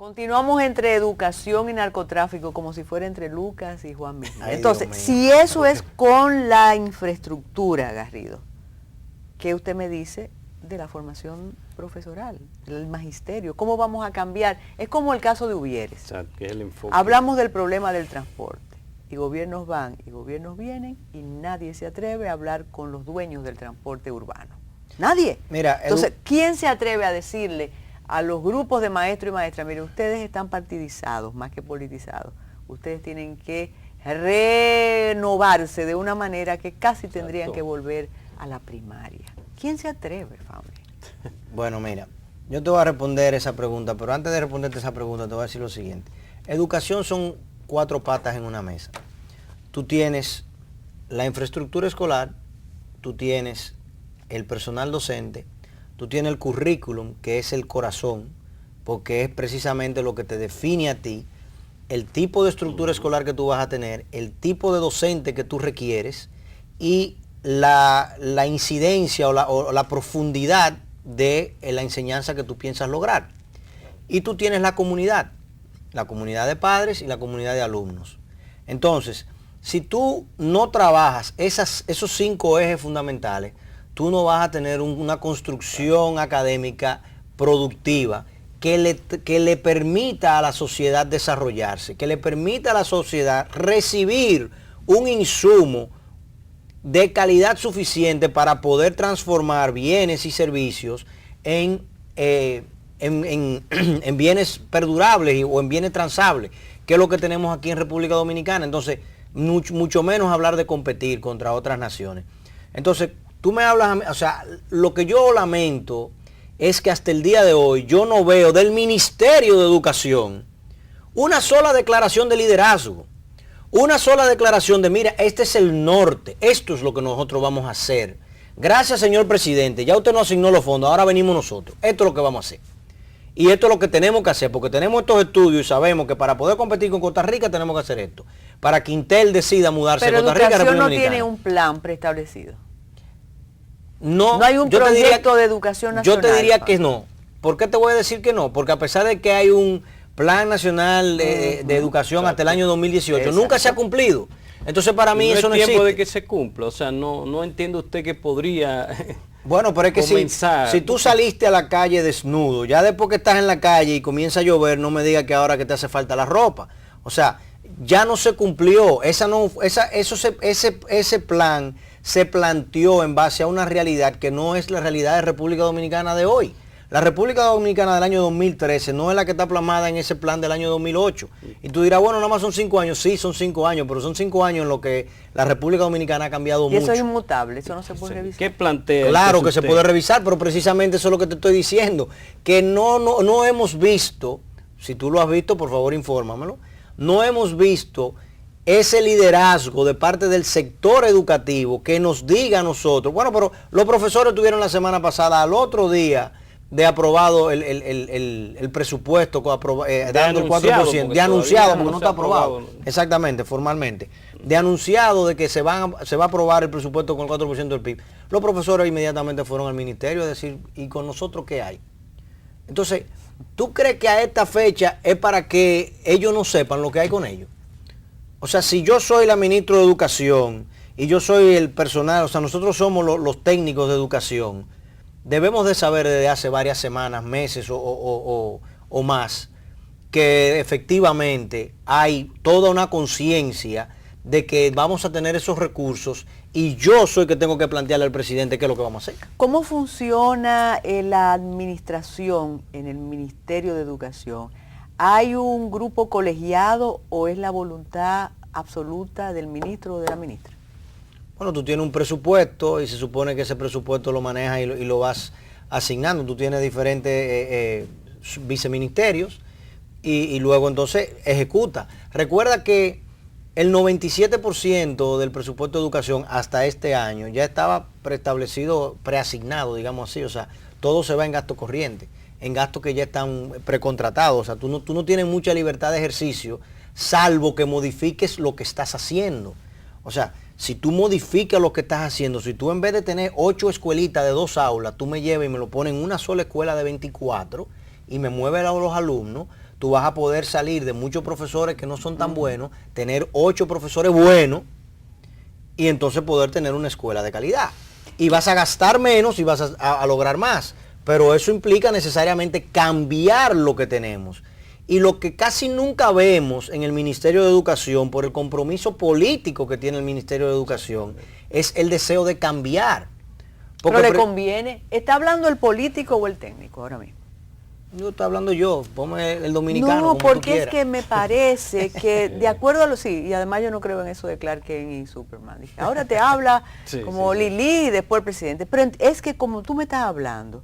Continuamos entre educación y narcotráfico como si fuera entre Lucas y Juan Mejía. Ay, Entonces, Dios mío. si eso es con la infraestructura, Garrido, ¿qué usted me dice de la formación profesoral, del magisterio? ¿Cómo vamos a cambiar? Es como el caso de Uvieres. Exacto, que es el enfoque. Hablamos del problema del transporte. Y gobiernos van y gobiernos vienen y nadie se atreve a hablar con los dueños del transporte urbano. Nadie. Mira, entonces, ¿quién se atreve a decirle a los grupos de maestros y maestras, mire, ustedes están partidizados más que politizados, ustedes tienen que renovarse de una manera que casi tendrían que volver a la primaria? ¿Quién se atreve, Fabio? Bueno, mira, yo te voy a responder esa pregunta, pero antes de responderte esa pregunta te voy a decir lo siguiente. Educación son 4 patas en una mesa. Tú tienes la infraestructura escolar, tú tienes el personal docente, tú tienes el currículum, que es el corazón, porque es precisamente lo que te define a ti, el tipo de estructura escolar que tú vas a tener, el tipo de docente que tú requieres y la incidencia o la profundidad de la enseñanza que tú piensas lograr. Y tú tienes la comunidad de padres y la comunidad de alumnos. Entonces, si tú no trabajas esos 5 ejes fundamentales, tú no vas a tener una construcción académica productiva que le permita a la sociedad desarrollarse, que le permita a la sociedad recibir un insumo de calidad suficiente para poder transformar bienes y servicios en bienes perdurables o en bienes transables, que es lo que tenemos aquí en República Dominicana. Entonces, mucho menos hablar de competir contra otras naciones. Entonces, tú me hablas, o sea, lo que yo lamento es que hasta el día de hoy yo no veo del Ministerio de Educación una sola declaración de liderazgo, una sola declaración de, mira, este es el norte, esto es lo que nosotros vamos a hacer. Gracias, señor presidente, ya usted nos asignó los fondos, ahora venimos nosotros, esto es lo que vamos a hacer. Y esto es lo que tenemos que hacer, porque tenemos estos estudios y sabemos que para poder competir con Costa Rica tenemos que hacer esto. Para que Intel decida mudarse a Costa Rica, Pero República no Dominicana. tiene un plan preestablecido. No hay un proyecto de educación nacional. Yo te diría que no. ¿Por qué te voy a decir que no? Porque a pesar de que hay un plan nacional de educación hasta el año 2018, nunca se ha cumplido. Entonces para mí eso no existe. Es tiempo de que se cumpla, o sea, no entiende usted que podría... Bueno, pero es que si tú saliste a la calle desnudo, ya después que estás en la calle y comienza a llover, no me digas que ahora que te hace falta la ropa. O sea, ya no se cumplió. Ese plan se planteó en base a una realidad que no es la realidad de República Dominicana de hoy. La República Dominicana del año 2013 no es la que está plasmada en ese plan del año 2008. Y tú dirás, bueno, nada más son 5 años. Sí, son 5 años, pero son 5 años en lo que la República Dominicana ha cambiado mucho. Y eso es inmutable, eso no se puede revisar. ¿Qué plantea? Claro que se puede revisar, pero precisamente eso es lo que te estoy diciendo. Que no hemos visto, si tú lo has visto, por favor infórmamelo, no hemos visto ese liderazgo de parte del sector educativo que nos diga a nosotros, bueno, pero los profesores tuvieron la semana pasada, al otro día, de aprobado el presupuesto, dando el 4%, de anunciado, porque no está aprobado, exactamente, formalmente, de anunciado de que se va a aprobar el presupuesto con el 4% del PIB. Los profesores inmediatamente fueron al ministerio a decir, ¿y con nosotros qué hay? Entonces, ¿tú crees que a esta fecha es para que ellos no sepan lo que hay con ellos? O sea, si yo soy la ministra de Educación y yo soy el personal, o sea, nosotros somos los técnicos de educación, debemos de saber desde hace varias semanas, meses o más, que efectivamente hay toda una conciencia de que vamos a tener esos recursos y yo soy que tengo que plantearle al presidente qué es lo que vamos a hacer. ¿Cómo funciona la administración en el Ministerio de Educación? ¿Hay un grupo colegiado o es la voluntad absoluta del ministro o de la ministra? Bueno, tú tienes un presupuesto y se supone que ese presupuesto lo manejas y lo vas asignando. Tú tienes diferentes viceministerios y luego entonces ejecuta. Recuerda que el 97% del presupuesto de educación hasta este año ya estaba preestablecido, preasignado, digamos así. O sea, todo se va en gasto corriente, en gastos que ya están precontratados. O sea, tú no tienes mucha libertad de ejercicio, salvo que modifiques lo que estás haciendo. O sea, si tú modificas lo que estás haciendo, si tú en vez de tener 8 escuelitas de 2 aulas, tú me llevas y me lo pones en una sola escuela de 24, y me mueve a los alumnos, tú vas a poder salir de muchos profesores que no son tan buenos, tener 8 profesores buenos y entonces poder tener una escuela de calidad. Y vas a gastar menos y vas a lograr más. Pero eso implica necesariamente cambiar lo que tenemos. Y lo que casi nunca vemos en el Ministerio de Educación, por el compromiso político que tiene el Ministerio de Educación, es el deseo de cambiar. Porque pero le conviene. ¿Está hablando el político o el técnico ahora mismo? No, estoy hablando yo, ponme el dominicano. No, porque es que me parece que de acuerdo a lo sí, y además yo no creo en eso de Clark Kent y Superman. Dije, ahora te habla como Lili y después el presidente. Pero es que como tú me estás hablando,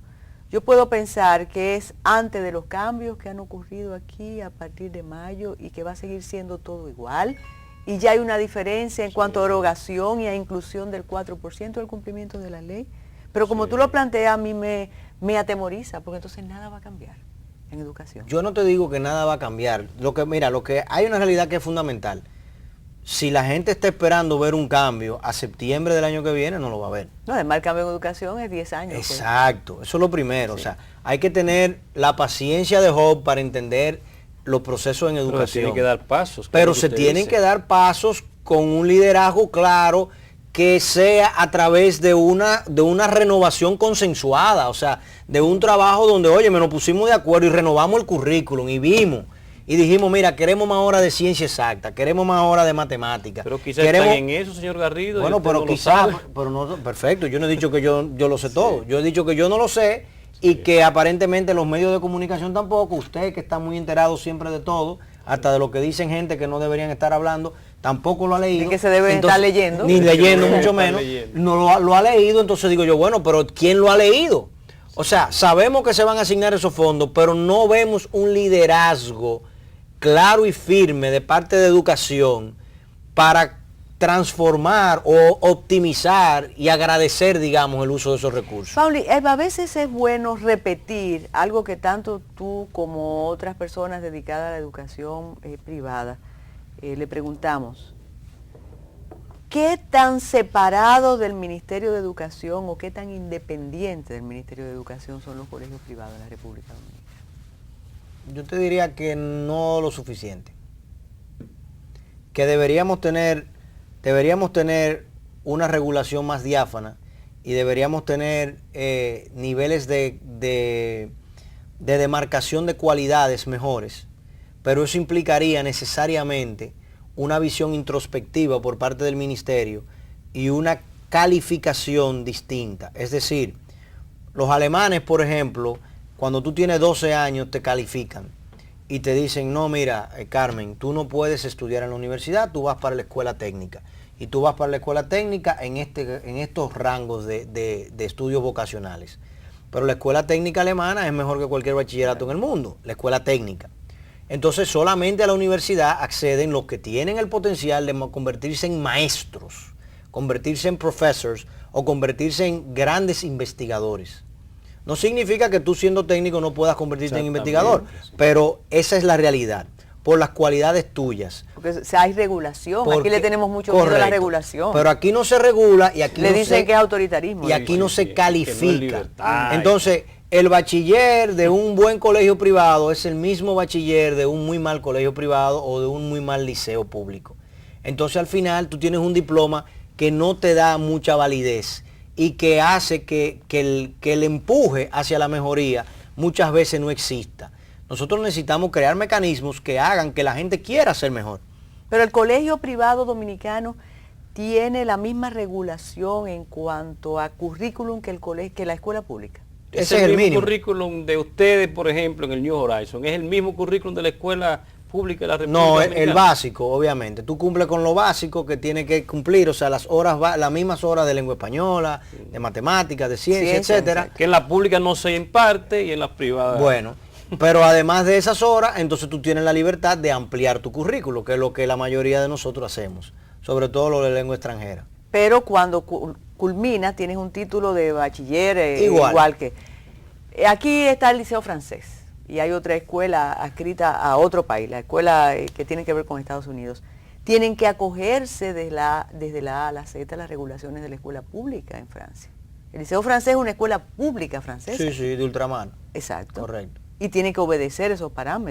yo puedo pensar que es antes de los cambios que han ocurrido aquí a partir de mayo y que va a seguir siendo todo igual. Y ya hay una diferencia en cuanto a erogación y a inclusión del 4% del cumplimiento de la ley. Pero como tú lo planteas, a mí me atemoriza, porque entonces nada va a cambiar en educación. Yo no te digo que nada va a cambiar. Mira, lo que hay una realidad que es fundamental. Si la gente está esperando ver un cambio a septiembre del año que viene, no lo va a ver. No, además el cambio en educación es 10 años. Exacto, eso es lo primero. Sí. O sea, hay que tener la paciencia de Job para entender los procesos en educación. Pero se tienen que dar pasos. Pero se tienen que dar pasos con un liderazgo claro que sea a través de una renovación consensuada, o sea, de un trabajo donde, oye, nos pusimos de acuerdo y renovamos el currículum y vimos. Y dijimos, mira, queremos más horas de ciencia exacta, queremos más horas de matemática. Pero quizás están en eso, señor Garrido. Bueno, pero no quizás, pero no, perfecto, yo no he dicho que yo lo sé todo. Yo he dicho que yo no lo sé y que aparentemente los medios de comunicación tampoco, usted que está muy enterado siempre de todo, hasta de lo que dicen gente que no deberían estar hablando, tampoco lo ha leído. Y que se debe estar leyendo. Ni leyendo, mucho menos. No lo ha leído, entonces digo yo, bueno, pero ¿quién lo ha leído? O sea, sabemos que se van a asignar esos fondos, pero no vemos un liderazgo claro y firme de parte de educación para transformar o optimizar y agradecer, digamos, el uso de esos recursos. Pauli, a veces es bueno repetir algo que tanto tú como otras personas dedicadas a la educación privada le preguntamos. ¿Qué tan separado del Ministerio de Educación o qué tan independiente del Ministerio de Educación son los colegios privados de la República Dominicana? Yo te diría que no lo suficiente. Que deberíamos tener una regulación más diáfana y deberíamos tener niveles de demarcación de cualidades mejores, pero eso implicaría necesariamente una visión introspectiva por parte del ministerio y una calificación distinta. Es decir, los alemanes, por ejemplo, cuando tú tienes 12 años te califican y te dicen, no, mira, Carmen, tú no puedes estudiar en la universidad, tú vas para la escuela técnica. Y tú vas para la escuela técnica en estos rangos de estudios vocacionales. Pero la escuela técnica alemana es mejor que cualquier bachillerato en el mundo, la escuela técnica. Entonces solamente a la universidad acceden los que tienen el potencial de convertirse en maestros, convertirse en professors o convertirse en grandes investigadores. No significa que tú siendo técnico no puedas convertirte en investigador, pero esa es la realidad, por las cualidades tuyas. Porque hay regulación, aquí le tenemos mucho miedo a la regulación. Pero aquí no se regula y aquí le dicen que es autoritarismo. Y aquí no se califica. Entonces, el bachiller de un buen colegio privado es el mismo bachiller de un muy mal colegio privado o de un muy mal liceo público. Entonces al final tú tienes un diploma que no te da mucha validez y que hace que el empuje hacia la mejoría muchas veces no exista. Nosotros necesitamos crear mecanismos que hagan que la gente quiera ser mejor. Pero el colegio privado dominicano tiene la misma regulación en cuanto a currículum que la escuela pública. Ese es el mismo currículum de ustedes, por ejemplo, en el New Horizon. ¿Es el mismo currículum de la escuela pública de la República Dominicana? No, el básico, obviamente. Tú cumples con lo básico que tiene que cumplir, o sea, las mismas horas de lengua española, de matemáticas, de ciencia, etcétera. Que en la pública no se imparte y en las privadas. Bueno, pero además de esas horas, entonces tú tienes la libertad de ampliar tu currículo, que es lo que la mayoría de nosotros hacemos, sobre todo lo de lengua extranjera. Pero cuando culmina, tienes un título de bachiller igual que... Aquí está el Liceo Francés y hay otra escuela adscrita a otro país, la escuela que tiene que ver con Estados Unidos. Tienen que acogerse desde la A a la Z a las regulaciones de la escuela pública en Francia. El Liceo Francés es una escuela pública francesa. Sí, de ultramar. Exacto. Correcto. y tiene que obedecer esos parámetros.